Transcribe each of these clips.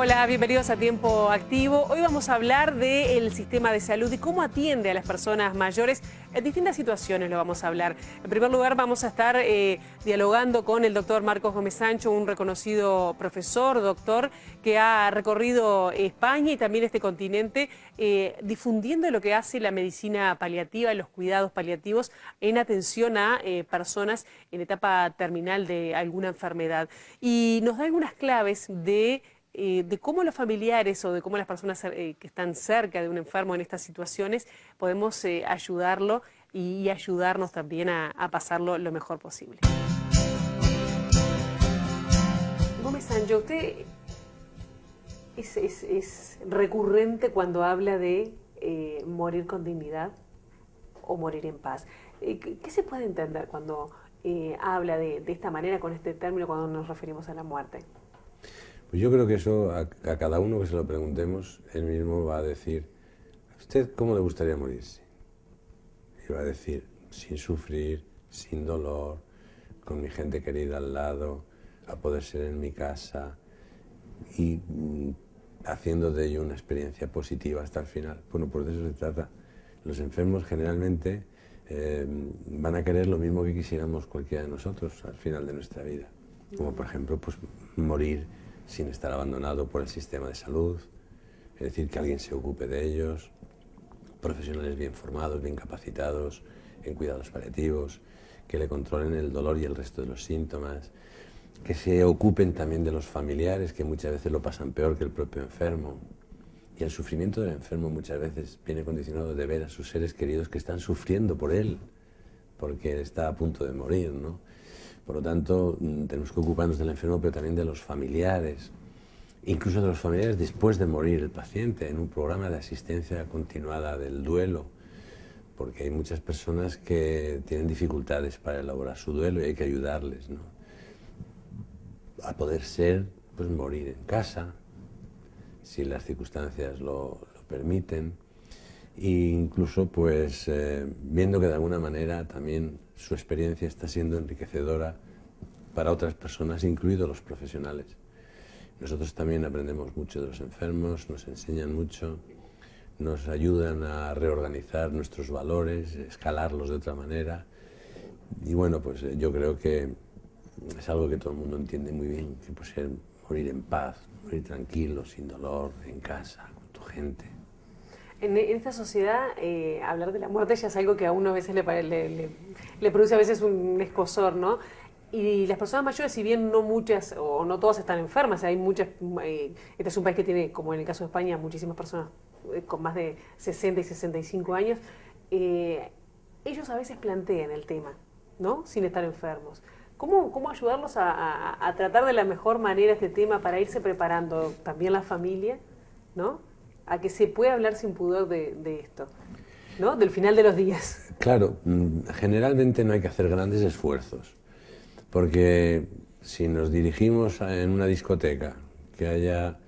Hola, bienvenidos a Tiempo Activo. Hoy vamos a hablar del sistema de salud y cómo atiende a las personas mayores. En distintas situaciones lo vamos a hablar. En primer lugar, vamos a estar dialogando con el doctor Marcos Gómez Sancho, un reconocido profesor, doctor, que ha recorrido España y también este continente, difundiendo lo que hace la medicina paliativa, los cuidados paliativos en atención a personas en etapa terminal de alguna enfermedad. Y nos da algunas claves de cómo los familiares o de cómo las personas que están cerca de un enfermo en estas situaciones podemos ayudarlo y ayudarnos también a pasarlo lo mejor posible. Gómez Sancho, usted es recurrente cuando habla de morir con dignidad o morir en paz. ¿Qué se puede entender cuando habla de esta manera, con este término, cuando nos referimos a la muerte? Pues yo creo que eso, a cada uno que se lo preguntemos, él mismo va a decir: ¿a usted cómo le gustaría morirse? Y va a decir: sin sufrir, sin dolor, con mi gente querida al lado, a poder ser en mi casa y haciendo de ello una experiencia positiva hasta el final. Bueno, pues de eso se trata. Los enfermos generalmente van a querer lo mismo que quisiéramos cualquiera de nosotros al final de nuestra vida. Como por ejemplo, pues morir sin estar abandonado por el sistema de salud, es decir, que alguien se ocupe de ellos, profesionales bien formados, bien capacitados en cuidados paliativos, que le controlen el dolor y el resto de los síntomas, que se ocupen también de los familiares, que muchas veces lo pasan peor que el propio enfermo. Y el sufrimiento del enfermo muchas veces viene condicionado de ver a sus seres queridos que están sufriendo por él, porque está a punto de morir, ¿no? Por lo tanto, tenemos que ocuparnos del enfermo, pero también de los familiares, incluso de los familiares después de morir el paciente, en un programa de asistencia continuada del duelo, porque hay muchas personas que tienen dificultades para elaborar su duelo y hay que ayudarles, ¿no? A poder ser, pues morir en casa, si las circunstancias lo permiten, e incluso pues viendo que de alguna manera también su experiencia está siendo enriquecedora para otras personas, incluidos los profesionales. Nosotros también aprendemos mucho de los enfermos, nos enseñan mucho, nos ayudan a reorganizar nuestros valores, escalarlos de otra manera. Y bueno, pues yo creo que es algo que todo el mundo entiende muy bien, que puede ser morir en paz, morir tranquilo, sin dolor, en casa, con tu gente. En esta sociedad, hablar de la muerte ya es algo que a uno a veces le produce a veces un escozor, ¿no? Y las personas mayores, si bien no muchas o no todas están enfermas, hay muchas, este es un país que tiene, como en el caso de España, muchísimas personas con más de 60 y 65 años, ellos a veces plantean el tema, ¿no? Sin estar enfermos. ¿Cómo ayudarlos a tratar de la mejor manera este tema para irse preparando también la familia, ¿no? A que se pueda hablar sin pudor de esto, ¿no? Del final de los días. Claro, generalmente no hay que hacer grandes esfuerzos, porque si nos dirigimos en una discoteca que haya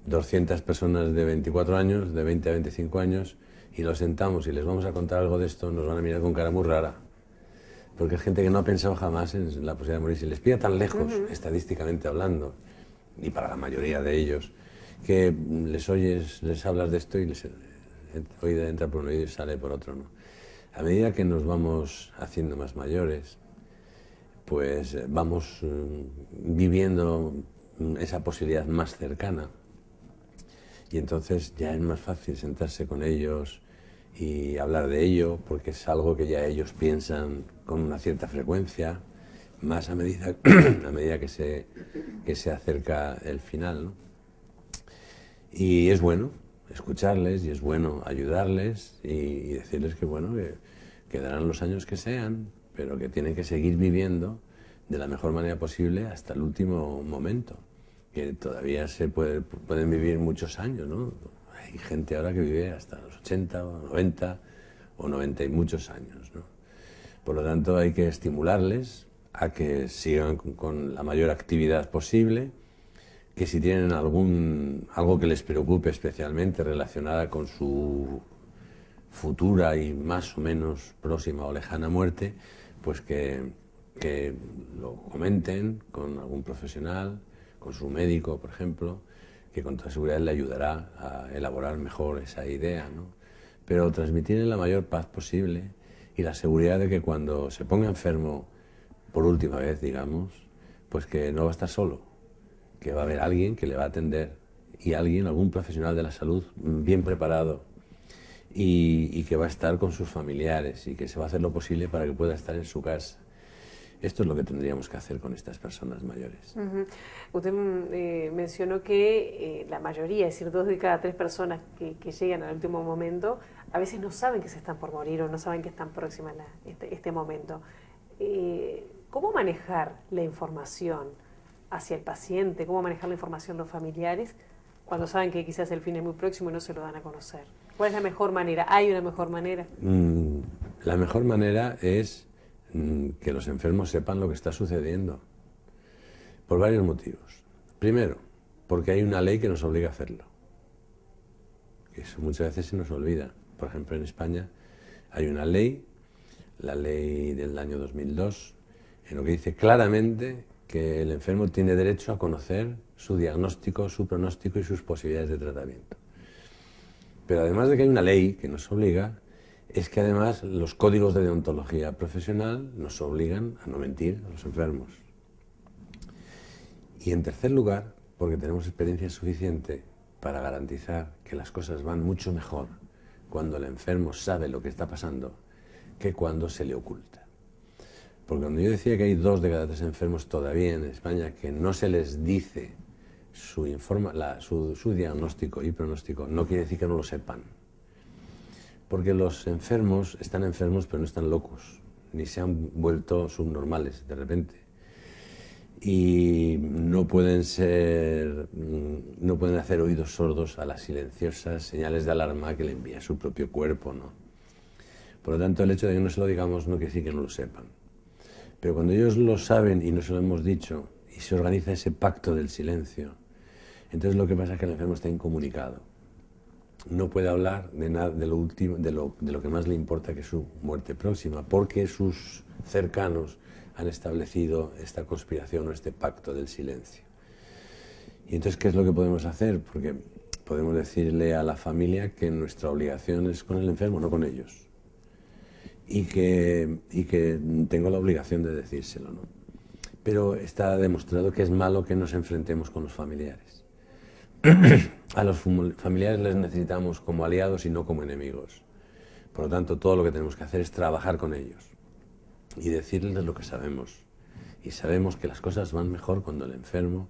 200 personas de 24 años, de 20 a 25 años, y los sentamos y les vamos a contar algo de esto, nos van a mirar con cara muy rara, porque es gente que no ha pensado jamás en la posibilidad de morir. Si les pilla tan lejos, estadísticamente hablando, y para la mayoría de ellos, que les oyes, les hablas de esto y les entra por un oído y sale por otro, ¿no? A medida que nos vamos haciendo más mayores, pues vamos viviendo esa posibilidad más cercana. Y entonces ya es más fácil sentarse con ellos y hablar de ello, porque es algo que ya ellos piensan con una cierta frecuencia, más a medida que se acerca el final, ¿no? Y es bueno escucharles y es bueno ayudarles y decirles que bueno, que quedarán los años que sean, pero que tienen que seguir viviendo de la mejor manera posible hasta el último momento, que todavía pueden vivir muchos años, ¿no? Hay gente ahora que vive hasta los 80 o 90 o 90 y muchos años, ¿no? Por lo tanto, hay que estimularles a que sigan con la mayor actividad posible, que si tienen algo que les preocupe especialmente relacionada con su futura y más o menos próxima o lejana muerte, pues que lo comenten con algún profesional, con su médico, por ejemplo, que con toda seguridad le ayudará a elaborar mejor esa idea, ¿no? Pero transmitirle la mayor paz posible y la seguridad de que cuando se ponga enfermo, por última vez, digamos, pues que no va a estar solo, que va a haber alguien que le va a atender y alguien, algún profesional de la salud bien preparado y que va a estar con sus familiares y que se va a hacer lo posible para que pueda estar en su casa. Esto es lo que tendríamos que hacer con estas personas mayores. Usted mencionó que la mayoría, es decir, 2 de cada 3 personas que llegan al último momento, a veces no saben que se están por morir o no saben que están próximas a este momento. ¿Cómo manejar la información hacia el paciente? ¿Cómo manejar la información los familiares cuando saben que quizás el fin es muy próximo y no se lo dan a conocer? ¿Cuál es la mejor manera? ¿Hay una mejor manera? La mejor manera es que los enfermos sepan lo que está sucediendo, por varios motivos. Primero, porque hay una ley que nos obliga a hacerlo, que eso muchas veces se nos olvida. Por ejemplo, en España hay una ley, la ley del año 2002, en lo que dice claramente que el enfermo tiene derecho a conocer su diagnóstico, su pronóstico y sus posibilidades de tratamiento. Pero además de que hay una ley que nos obliga, es que además los códigos de deontología profesional nos obligan a no mentir a los enfermos. Y en tercer lugar, porque tenemos experiencia suficiente para garantizar que las cosas van mucho mejor cuando el enfermo sabe lo que está pasando que cuando se le oculta. Porque cuando yo decía que hay 2 de cada 3 enfermos todavía en España que no se les dice su diagnóstico y pronóstico, no quiere decir que no lo sepan. Porque los enfermos están enfermos pero no están locos, ni se han vuelto subnormales de repente. Y no pueden hacer oídos sordos a las silenciosas señales de alarma que le envía su propio cuerpo, ¿no? Por lo tanto, el hecho de que no se lo digamos no quiere decir que no lo sepan. Pero cuando ellos lo saben y no se lo hemos dicho, y se organiza ese pacto del silencio, entonces lo que pasa es que el enfermo está incomunicado. No puede hablar de nada, de lo que más le importa, que es su muerte próxima, porque sus cercanos han establecido esta conspiración o este pacto del silencio. Y entonces, ¿qué es lo que podemos hacer? Porque podemos decirle a la familia que nuestra obligación es con el enfermo, no con ellos. Y que tengo la obligación de decírselo, ¿no? Pero está demostrado que es malo que nos enfrentemos con los familiares. A los familiares les necesitamos como aliados y no como enemigos. Por lo tanto, todo lo que tenemos que hacer es trabajar con ellos y decirles lo que sabemos. Y sabemos que las cosas van mejor cuando el enfermo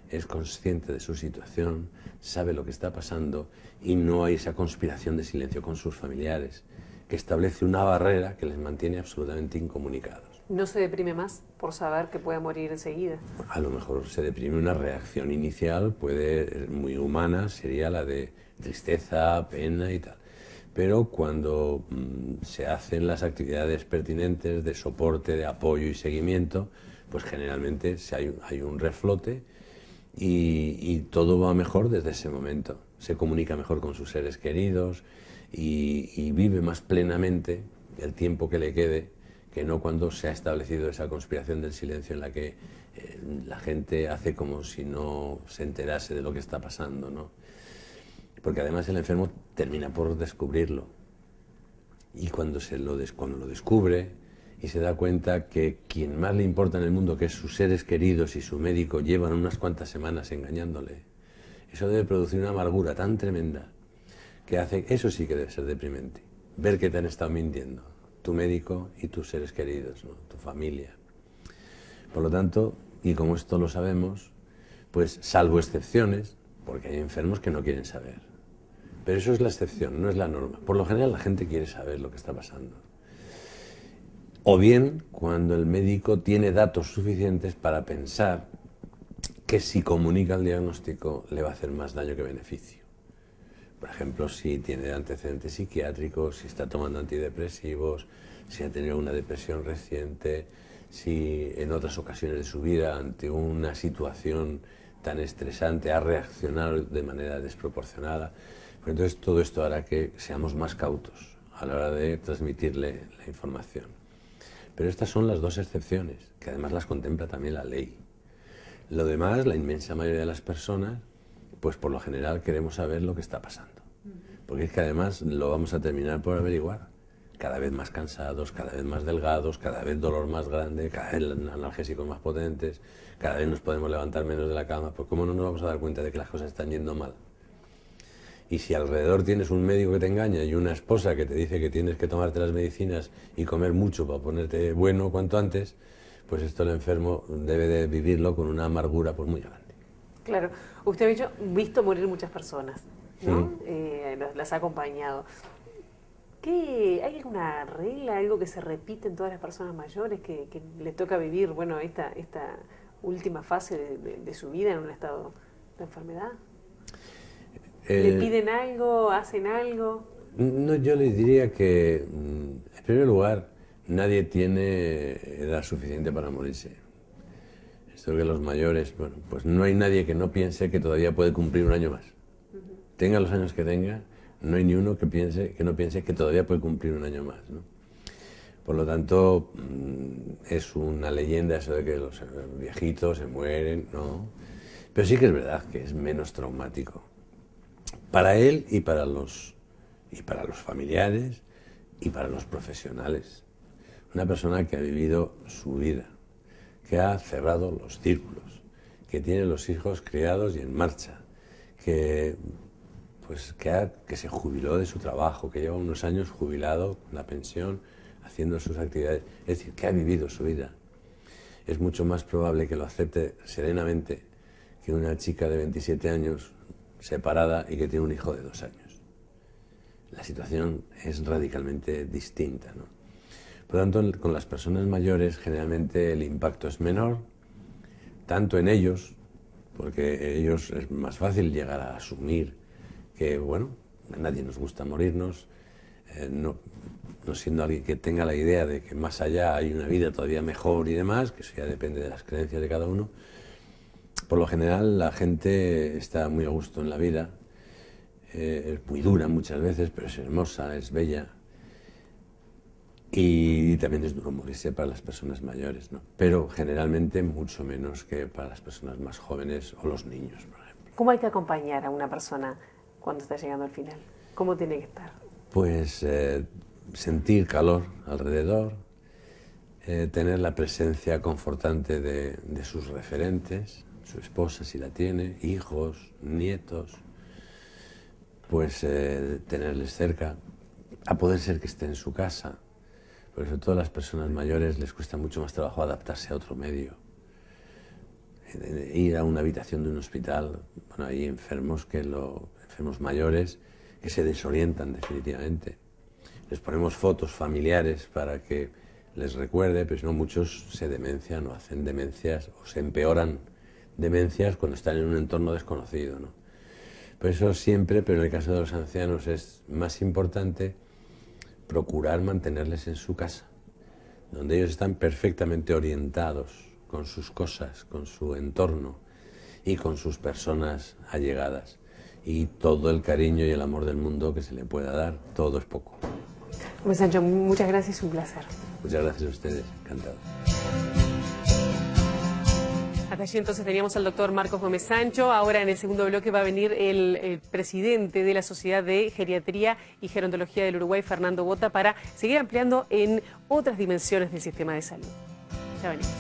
es consciente de su situación, sabe lo que está pasando y no hay esa conspiración de silencio con sus familiares que establece una barrera que les mantiene absolutamente incomunicados. ¿No se deprime más por saber que puede morir enseguida? A lo mejor se deprime, una reacción inicial, muy humana, sería la de tristeza, pena y tal. Pero cuando se hacen las actividades pertinentes de soporte, de apoyo y seguimiento, pues generalmente hay un reflote y todo va mejor desde ese momento. Se comunica mejor con sus seres queridos y vive más plenamente el tiempo que le quede, que no cuando se ha establecido esa conspiración del silencio en la que la gente hace como si no se enterase de lo que está pasando, ¿no? Porque además el enfermo termina por descubrirlo. Y cuando lo descubre y se da cuenta que quien más le importa en el mundo, que es sus seres queridos y su médico, llevan unas cuantas semanas engañándole, eso debe producir una amargura tan tremenda que hace, eso sí que debe ser deprimente, ver que te han estado mintiendo tu médico y tus seres queridos, ¿no? Tu familia. Por lo tanto, y como esto lo sabemos, pues salvo excepciones, porque hay enfermos que no quieren saber. Pero eso es la excepción, no es la norma. Por lo general la gente quiere saber lo que está pasando. O bien cuando el médico tiene datos suficientes para pensar que si comunica el diagnóstico le va a hacer más daño que beneficio. Por ejemplo, si tiene antecedentes psiquiátricos, si está tomando antidepresivos, si ha tenido una depresión reciente, si en otras ocasiones de su vida, ante una situación tan estresante, ha reaccionado de manera desproporcionada. Pues entonces todo esto hará que seamos más cautos a la hora de transmitirle la información. Pero estas son las 2 excepciones, que además las contempla también la ley. Lo demás, la inmensa mayoría de las personas, pues por lo general queremos saber lo que está pasando. Porque es que además lo vamos a terminar por averiguar. Cada vez más cansados, cada vez más delgados, cada vez dolor más grande, cada vez analgésicos más potentes, cada vez nos podemos levantar menos de la cama. Pues ¿cómo no nos vamos a dar cuenta de que las cosas están yendo mal? Y si alrededor tienes un médico que te engaña y una esposa que te dice que tienes que tomarte las medicinas y comer mucho para ponerte bueno cuanto antes, pues esto el enfermo debe de vivirlo con una amargura pues muy grande. Claro, usted ha visto morir muchas personas, ¿no? Las ha acompañado. ¿Hay alguna regla, algo que se repite en todas las personas mayores que le toca vivir, bueno, esta última fase de su vida en un estado de enfermedad? ¿Le piden algo, hacen algo? No, yo les diría que, en primer lugar, nadie tiene edad suficiente para morirse. Esto que los mayores, bueno, pues no hay nadie que no piense que todavía puede cumplir un año más. Tenga los años que tenga, no hay ni uno que no piense que todavía puede cumplir un año más, ¿no? Por lo tanto, es una leyenda eso de que los viejitos se mueren, ¿no? Pero sí que es verdad que es menos traumático. Para él y para los familiares y para los profesionales. Una persona que ha vivido su vida, que ha cerrado los círculos, que tiene los hijos criados y en marcha, que se jubiló de su trabajo, que lleva unos años jubilado con la pensión, haciendo sus actividades, es decir, que ha vivido su vida. Es mucho más probable que lo acepte serenamente que una chica de 27 años separada y que tiene un hijo de 2 años. La situación es radicalmente distinta, ¿no? Por lo tanto, con las personas mayores generalmente el impacto es menor, tanto en ellos, porque ellos es más fácil llegar a asumir que, bueno, a nadie nos gusta morirnos, no siendo alguien que tenga la idea de que más allá hay una vida todavía mejor y demás, que eso ya depende de las creencias de cada uno. Por lo general la gente está muy a gusto en la vida, es muy dura muchas veces, pero es hermosa, es bella. Y también es duro morirse para las personas mayores, ¿no? Pero generalmente mucho menos que para las personas más jóvenes o los niños, por ejemplo. ¿Cómo hay que acompañar a una persona cuando está llegando al final? ¿Cómo tiene que estar? Pues sentir calor alrededor, tener la presencia confortante de sus referentes, su esposa si la tiene, hijos, nietos, pues tenerles cerca, a poder ser que esté en su casa. Por eso a todas las personas mayores les cuesta mucho más trabajo adaptarse a otro medio. Ir a una habitación de un hospital, bueno, hay enfermos mayores que se desorientan definitivamente. Les ponemos fotos familiares para que les recuerde, pero si no muchos se demencian o hacen demencias o se empeoran demencias cuando están en un entorno desconocido, ¿no? Por eso siempre, pero en el caso de los ancianos es más importante procurar mantenerles en su casa, donde ellos están perfectamente orientados con sus cosas, con su entorno y con sus personas allegadas. Y todo el cariño y el amor del mundo que se le pueda dar, todo es poco. Pues Sancho, muchas gracias, un placer. Muchas gracias a ustedes, encantado. Hasta allí entonces teníamos al doctor Marcos Gómez Sancho. Ahora en el segundo bloque va a venir el presidente de la Sociedad de Geriatría y Gerontología del Uruguay, Fernando Bota, para seguir ampliando en otras dimensiones del sistema de salud. Ya venimos.